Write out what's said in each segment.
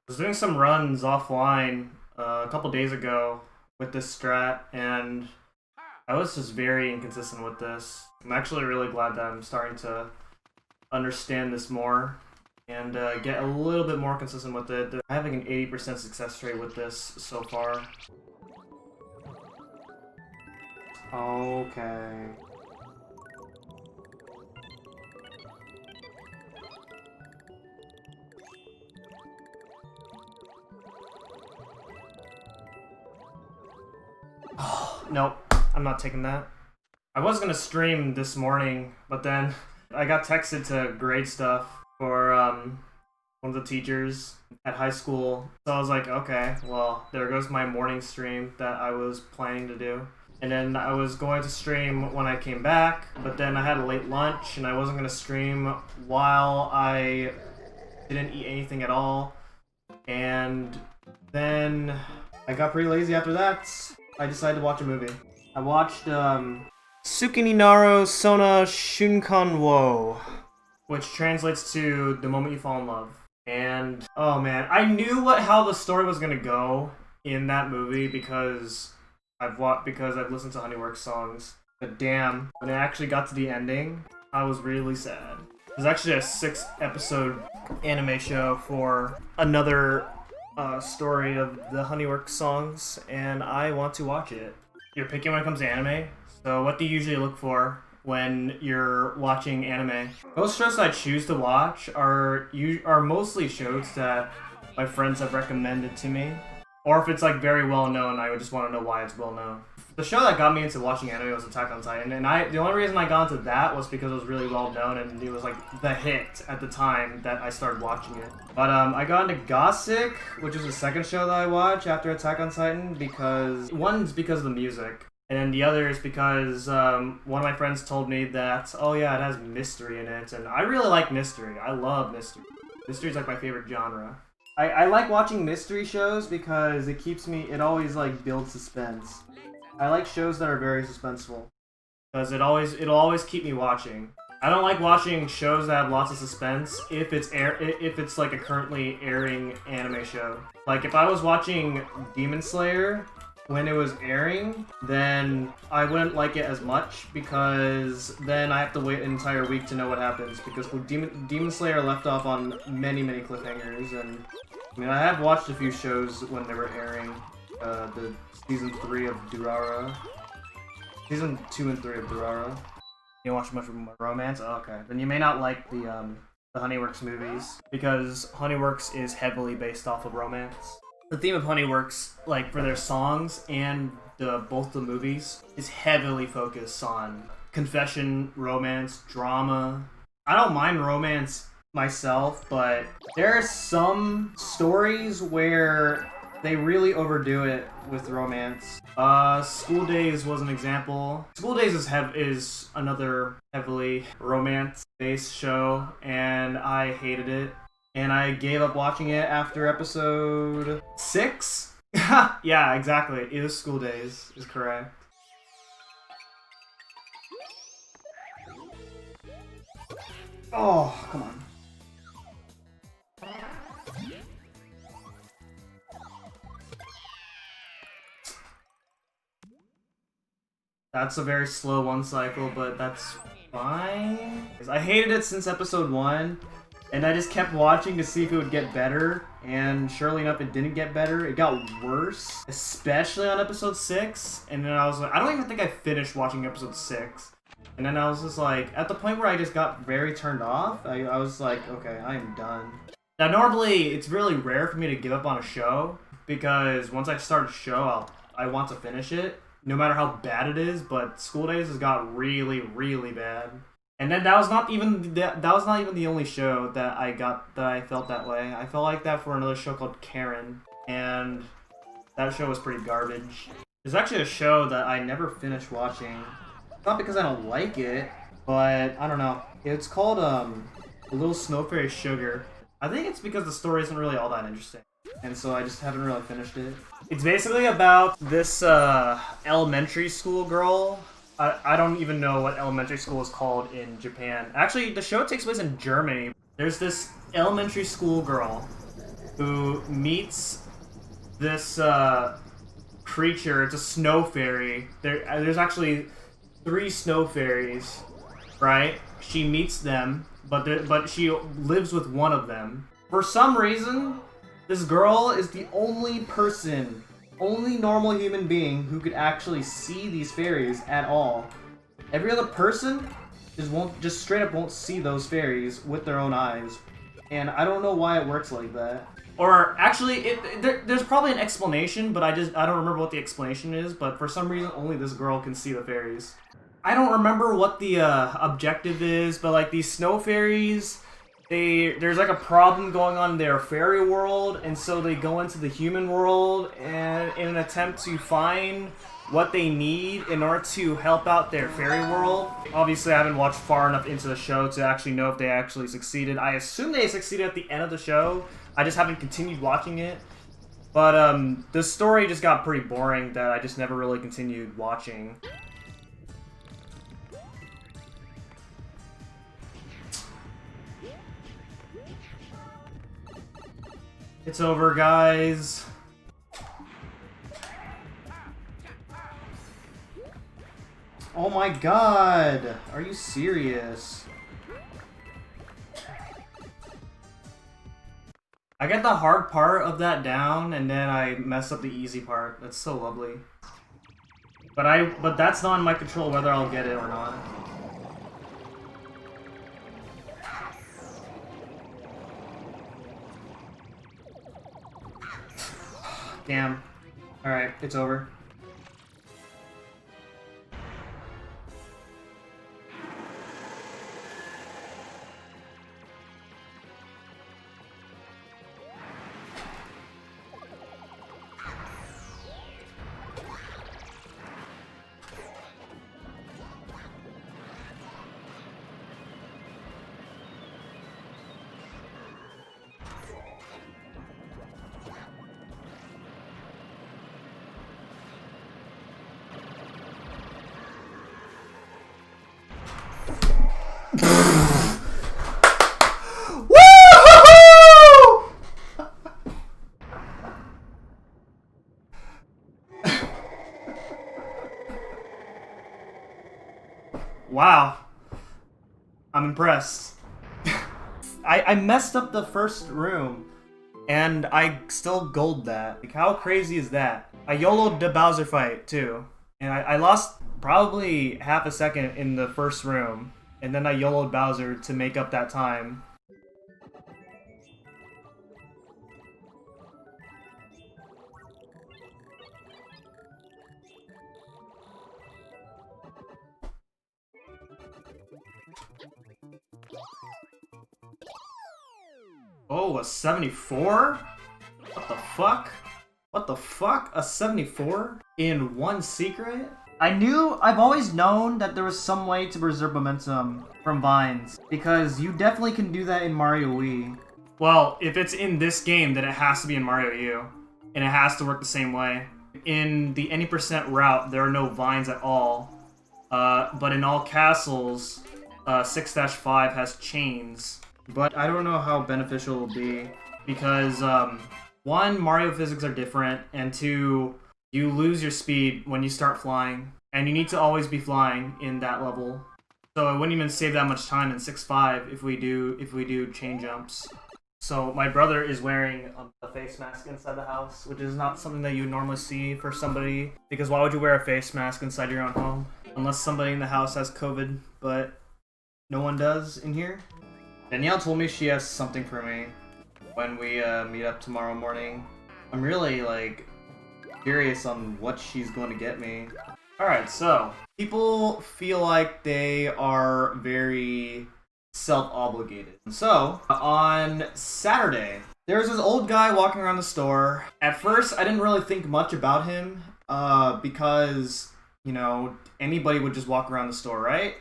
I was doing some runs offline a couple days ago with this strat, and I was just very inconsistent with this. I'm actually really glad that I'm starting to understand this more and get a little bit more consistent with it. I have like an 80% success rate with this so far. Okay. Nope, I'm not taking that. I was gonna stream this morning, but then I got texted to grade stuff for one of the teachers at high school. So I was like, okay, well, there goes my morning stream that I was planning to do. And then I was going to stream when I came back, but then I had a late lunch and I wasn't gonna stream while I didn't eat anything at all. And then I got pretty lazy after that. I decided to watch a movie. I watched Tsukini Naro Sona Shunkan wo, which translates to The Moment You Fall in Love. And oh man, I knew how the story was gonna go in that movie because I've listened to Honeyworks songs. But damn, when it actually got to the ending, I was really sad. There's actually a 6-episode anime show for another story of the Honeyworks songs, and I want to watch it. You're picky when it comes to anime, so what do you usually look for when you're watching anime? Most shows that I choose to watch are mostly shows that my friends have recommended to me, or if it's like very well known, I would just want to know why it's well known. The show that got me into watching anime was Attack on Titan, and the only reason I got into that was because it was really well known and it was like the hit at the time that I started watching it. But I got into Gossip, which is the second show that I watched after Attack on Titan, because one's because of the music, and the other is because one of my friends told me that, oh yeah, it has mystery in it, and I really like mystery. I love mystery. Mystery's like my favorite genre. I like watching mystery shows because it always like builds suspense. I like shows that are very suspenseful because it'll always keep me watching. I don't like watching shows that have lots of suspense if it's like a currently airing anime show. Like if I was watching Demon Slayer when it was airing, then I wouldn't like it as much because then I have to wait an entire week to know what happens, because Demon Slayer left off on many cliffhangers. And I mean, I have watched a few shows when they were airing. The season 3 of Durara. Season 2 and 3 of Durara. You don't watch much romance? Oh, okay. Then you may not like the Honeyworks movies, because Honeyworks is heavily based off of romance. The theme of Honeyworks, like for their songs and both the movies, is heavily focused on confession, romance, drama. I don't mind romance myself, but there are some stories where they really overdo it with romance. School Days was an example. School Days is another heavily romance-based show, and I hated it. And I gave up watching it after episode 6? Yeah, exactly. It was School Days, is correct. Oh, come on. That's a very slow one cycle, but that's fine. I hated it since episode 1, and I just kept watching to see if it would get better, and surely enough, it didn't get better. It got worse, especially on episode 6, and then I was like, I don't even think I finished watching episode 6. And then I was just like, at the point where I just got very turned off, I was like, okay, I am done. Now, normally, it's really rare for me to give up on a show, because once I start a show, I want to finish it, no matter how bad it is. But School Days has got really bad. And then that was not even the only show that I felt that way. I felt like that for another show called Karen, and That show was pretty garbage. There's actually a show that I never finished watching. Not because I don't like it, but I don't know. It's called A Little Snow Fairy Sugar. I think it's because the story isn't really all that interesting, and so I just haven't really finished it. It's basically about this elementary school girl. I don't even know what elementary school is called in Japan. Actually, the show takes place in Germany. There's this elementary school girl who meets this creature. It's a snow fairy. There's actually 3 snow fairies, right? She meets them, but she lives with one of them. For some reason, this girl is the only normal human being who could actually see these fairies at all. Every other person just straight up won't see those fairies with their own eyes, and I don't know why it works like that. Or actually, there's probably an explanation, but I don't remember what the explanation is. But for some reason, only this girl can see the fairies. I don't remember what the objective is, but like these snow fairies, there's like a problem going on in their fairy world, and so they go into the human world and in an attempt to find what they need in order to help out their fairy world. Obviously, I haven't watched far enough into the show to actually know if they actually succeeded. I assume they succeeded at the end of the show. I just haven't continued watching it. But the story just got pretty boring that I just never really continued watching. It's over, guys. Oh my god! Are you serious? I get the hard part of that down, and then I mess up the easy part. That's so lovely. But that's not in my control whether I'll get it or not. Damn. Alright, it's over. Wow. I'm impressed. I messed up the first room, and I still gold that. Like, how crazy is that? I YOLO'd the Bowser fight, too. And I lost probably half a second in the first room, and then I YOLO'd Bowser to make up that time. Oh, a 74? What the fuck? What the fuck? A 74? In one secret? I've always known that there was some way to preserve momentum from vines, because you definitely can do that in Mario Wii. Well, if it's in this game, then it has to be in Mario U, and it has to work the same way. In the any % route, there are no vines at all, but in all castles, 6-5 has chains. But I don't know how beneficial it will be, because, 1, Mario physics are different, and 2, you lose your speed when you start flying, and you need to always be flying in that level. So it wouldn't even save that much time in 6-5 if we do chain jumps. So my brother is wearing a face mask inside the house, which is not something that you normally see for somebody, because why would you wear a face mask inside your own home? Unless somebody in the house has COVID, but no one does in here. Danielle told me she has something for me when we meet up tomorrow morning. I'm really, like, curious on what she's going to get me. Alright, so, people feel like they are very self-obligated. So, on Saturday, There was this old guy walking around the store. At first, I didn't really think much about him, because, you know, anybody would just walk around the store, right?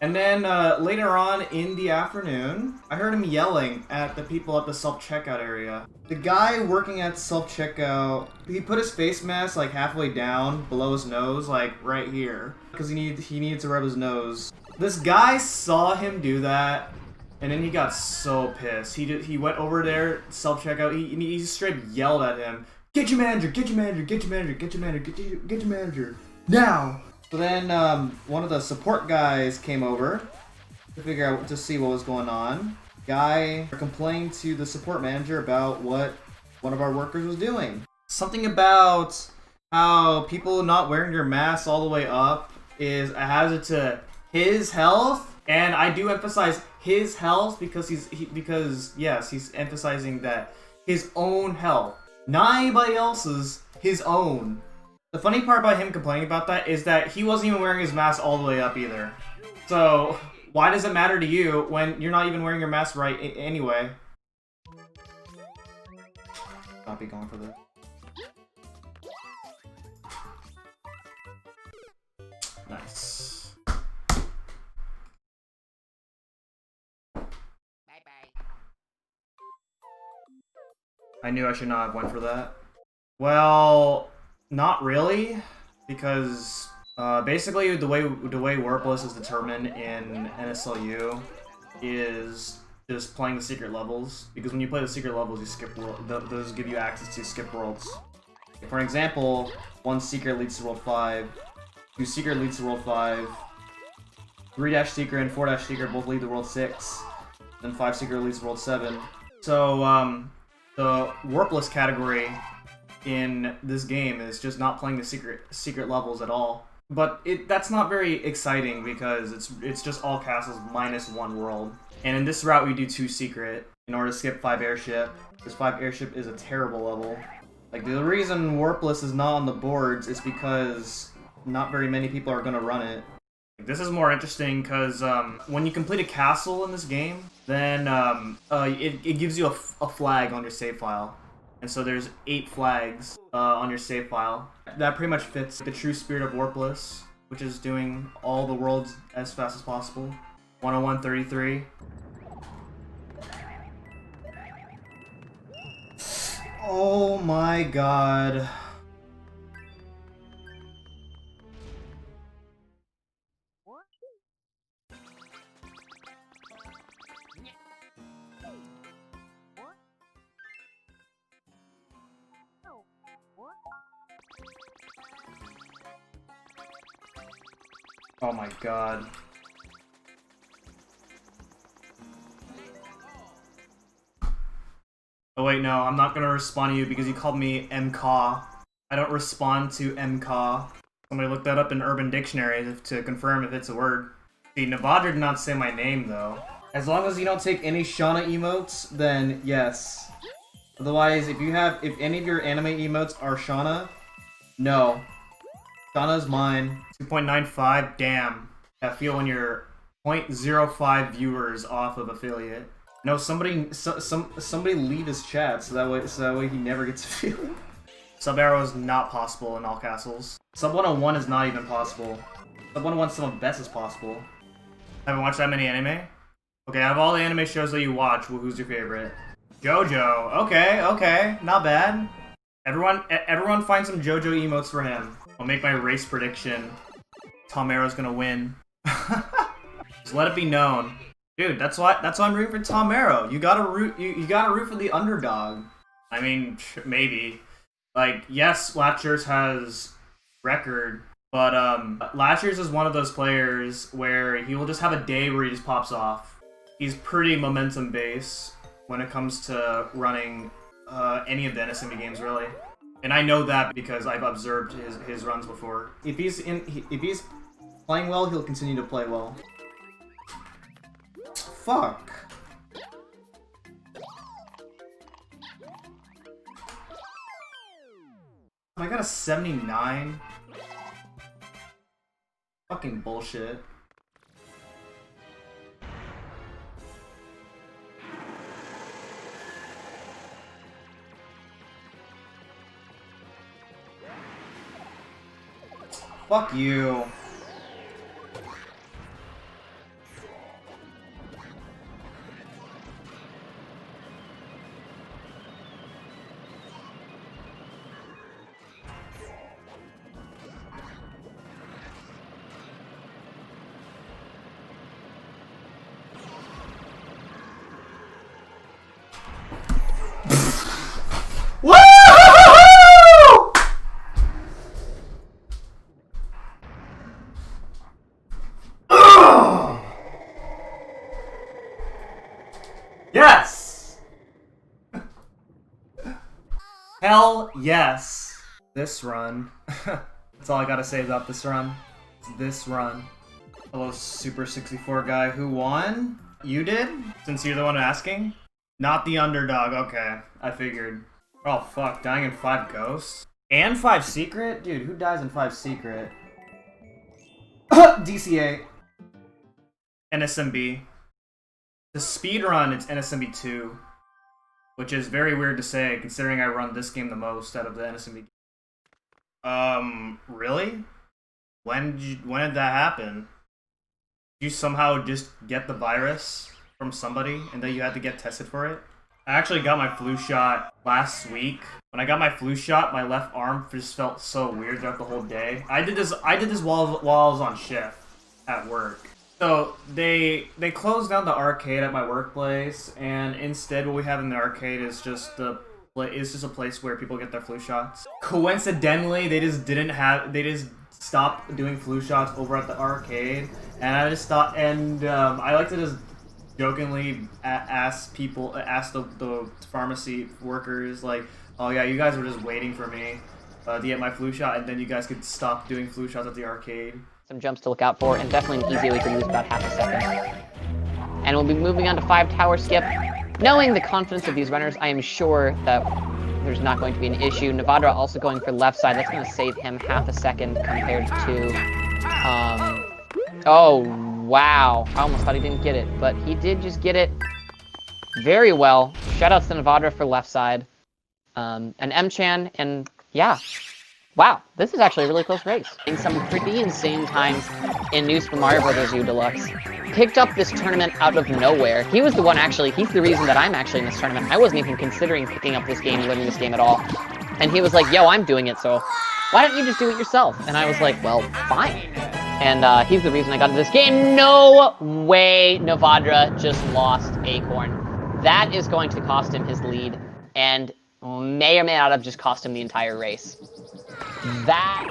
And then later on in the afternoon, I heard him yelling at the people at the self-checkout area. The guy working at self-checkout, he put his face mask like halfway down below his nose, like right here, because he needed to rub his nose. This guy saw him do that, and then he got so pissed. He went over there, self-checkout, he straight yelled at him, "Get your manager, get your manager, get your manager, get your manager, get your manager, now!" So then one of the support guys came over to see what was going on. Guy complained to the support manager about what one of our workers was doing. Something about how people not wearing their masks all the way up is a hazard to his health, and I do emphasize his health because he's emphasizing that his own health, not anybody else's, his own. The funny part about him complaining about that is that he wasn't even wearing his mask all the way up either. So, why does it matter to you when you're not even wearing your mask right anyway? Not be going for this. Nice. Bye-bye. I knew I should not have went for that. Well, not really, because basically the way Warpless is determined in NSLU is just playing the secret levels. Because when you play the secret levels, you skip those give you access to skip worlds. For example, 1 secret leads to World 5, 2 secret leads to World 5, 3 secret and 4 secret both lead to World 6, then 5 secret leads to World 7. So the Warpless category in this game is just not playing the secret levels at all. But that's not very exciting because it's just all castles minus 1 world. And in this route we do 2 secret in order to skip 5 airship. Because 5 airship is a terrible level. Like, the reason Warpless is not on the boards is because not very many people are gonna run it. This is more interesting because when you complete a castle in this game, then it gives you a flag on your save file. And so there's 8 flags on your save file. That pretty much fits the true spirit of Warpless, which is doing all the worlds as fast as possible. 101.33. Oh my god. Oh my god. Oh wait, no, I'm not gonna respond to you because you called me MCAW. I don't respond to MCAW. Somebody look that up in Urban Dictionary to confirm if it's a word. See, Navadra did not say my name though. As long as you don't take any Shana emotes, then yes. Otherwise, if any of your anime emotes are Shana, no. Shana's mine. 2.95, damn. I feel when you're 0.05 viewers off of affiliate. No, somebody leave his chat so that way he never gets affiliate. Sub arrow is not possible in all castles. Sub 101 is not even possible. Sub 101 is some of the best as possible. Haven't watched that many anime? Okay, out of all the anime shows that you watch, who's your favorite? JoJo. Okay, not bad. Everyone find some JoJo emotes for him. I'll make my race prediction. Tom Arrow's gonna win. Just let it be known. Dude, that's why I'm rooting for Tom Arrow. You gotta root for the underdog. I mean, maybe. Like, yes, Latchers has record, but Latchers is one of those players where he will just have a day where he just pops off. He's pretty momentum based when it comes to running any of the NSMB games, really. And I know that because I've observed his runs before. If he's playing well, he'll continue to play well. Fuck. I got a 79? Fucking bullshit. Fuck you. Woo! Yes! Hell yes. This run. That's all I gotta say about this run. It's this run. Hello, Super 64 guy. Who won? You did? Since you're the one asking? Not the underdog. Okay, I figured. Oh fuck, dying in 5 ghosts? And 5 secret? Dude, who dies in 5 secret? DCA. NSMB. The speedrun, it's NSMB 2. Which is very weird to say, considering I run this game the most out of the NSMB. Really? When did that happen? Did you somehow just get the virus from somebody, and then you had to get tested for it? I actually got my flu shot last week. When I got my flu shot, my left arm just felt so weird throughout the whole day. I did this while I was on shift at work. So they closed down the arcade at my workplace, and instead what we have in the arcade is just a place where people get their flu shots. Coincidentally, they just stopped doing flu shots over at the arcade, and I just thought, and I like to just jokingly ask the pharmacy workers, like, oh yeah, you guys were just waiting for me to get my flu shot, and then you guys could stop doing flu shots at the arcade. Some jumps to look out for, and definitely an easy way to lose about half a second. And we'll be moving on to 5 tower skip. Knowing the confidence of these runners, I am sure that there's not going to be an issue. Nevadra also going for left side. That's going to save him half a second compared to... Oh, wow. I almost thought he didn't get it, but he did just get it very well. Shoutouts to Nevadra for left side. And Mchan, and yeah. Wow, this is actually a really close race. In some pretty insane times in New Super Mario Bros. U Deluxe. Picked up this tournament out of nowhere. He was the one actually, he's the reason that I'm actually in this tournament. I wasn't even considering picking up this game, winning this game at all. And he was like, yo, I'm doing it, so why don't you just do it yourself? And I was like, well, fine. And he's the reason I got into this game. No way Nevadra just lost Acorn. That is going to cost him his lead, and may or may not have just cost him the entire race. That...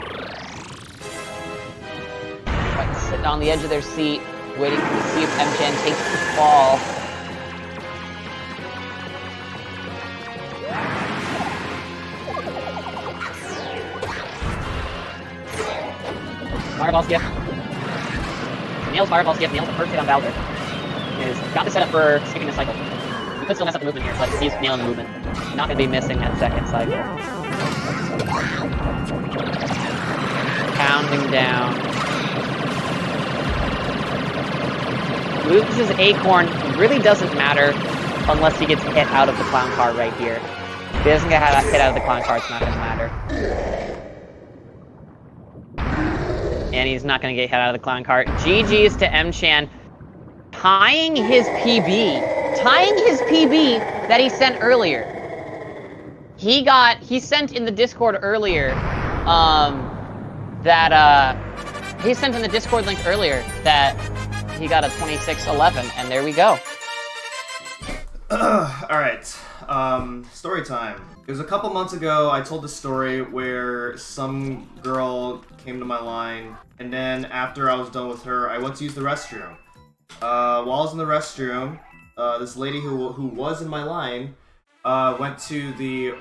Right, sitting on the edge of their seat, waiting to see if Mchan takes the fall. Fireball skip. Nails fireball skip, nails the first hit on Bowser. He's got the setup for skipping the cycle. He could still mess up the movement here, but he's nailing the movement. Not going to be missing that second cycle. Pounding down. Loses Acorn. Really doesn't matter unless he gets hit out of the clown car right here. If he doesn't get hit out of the clown car, it's not going to matter. And he's not going to get hit out of the clown car. GG's to Mchan. Tying his PB. Tying his PB that he sent earlier. He sent in the Discord earlier, he sent in the Discord link earlier that he got a 26-11, and there we go. Alright, story time. It was a couple months ago, I told the story where some girl came to my line, and then after I was done with her, I went to use the restroom. While I was in the restroom, this lady who was in my line went to the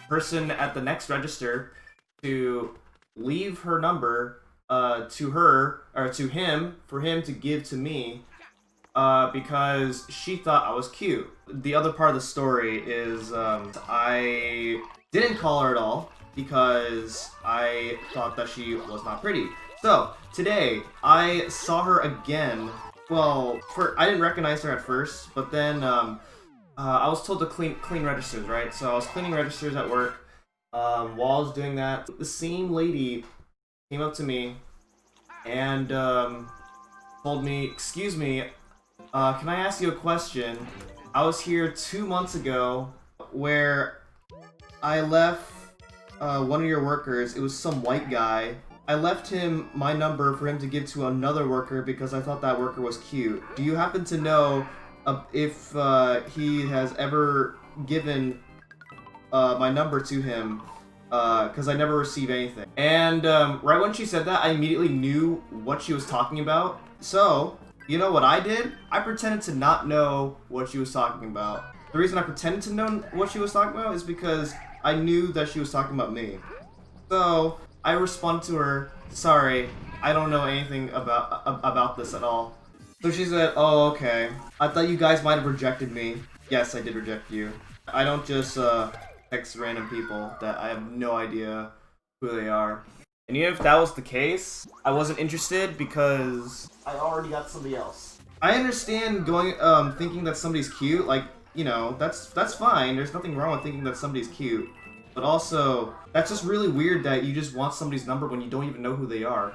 person at the next register to leave her number to her, or to him, for him to give to me, because she thought I was cute. The other part of the story is I didn't call her at all because I thought that she was not pretty. So today I saw her again. Well, I didn't recognize her at first, but then I was told to clean registers, right? So I was cleaning registers at work. While I was doing that, the same lady came up to me and told me, "Excuse me, can I ask you a question? I was here 2 months ago where I left one of your workers. It was some white guy. I left him my number for him to give to another worker because I thought that worker was cute. Do you happen to know if he has ever given my number to him? Because I never received anything." And right when she said that, I immediately knew what she was talking about. So, you know what I did? I pretended to not know what she was talking about. The reason I pretended to know what she was talking about is because I knew that she was talking about me. So, I responded to her, "Sorry, I don't know anything about this at all." So she said, "Oh, okay. I thought you guys might have rejected me." Yes, I did reject you. I don't just text random people that I have no idea who they are. And even if that was the case, I wasn't interested because I already got somebody else. I understand going thinking that somebody's cute, like, you know, that's fine. There's nothing wrong with thinking that somebody's cute. But also, that's just really weird that you just want somebody's number when you don't even know who they are.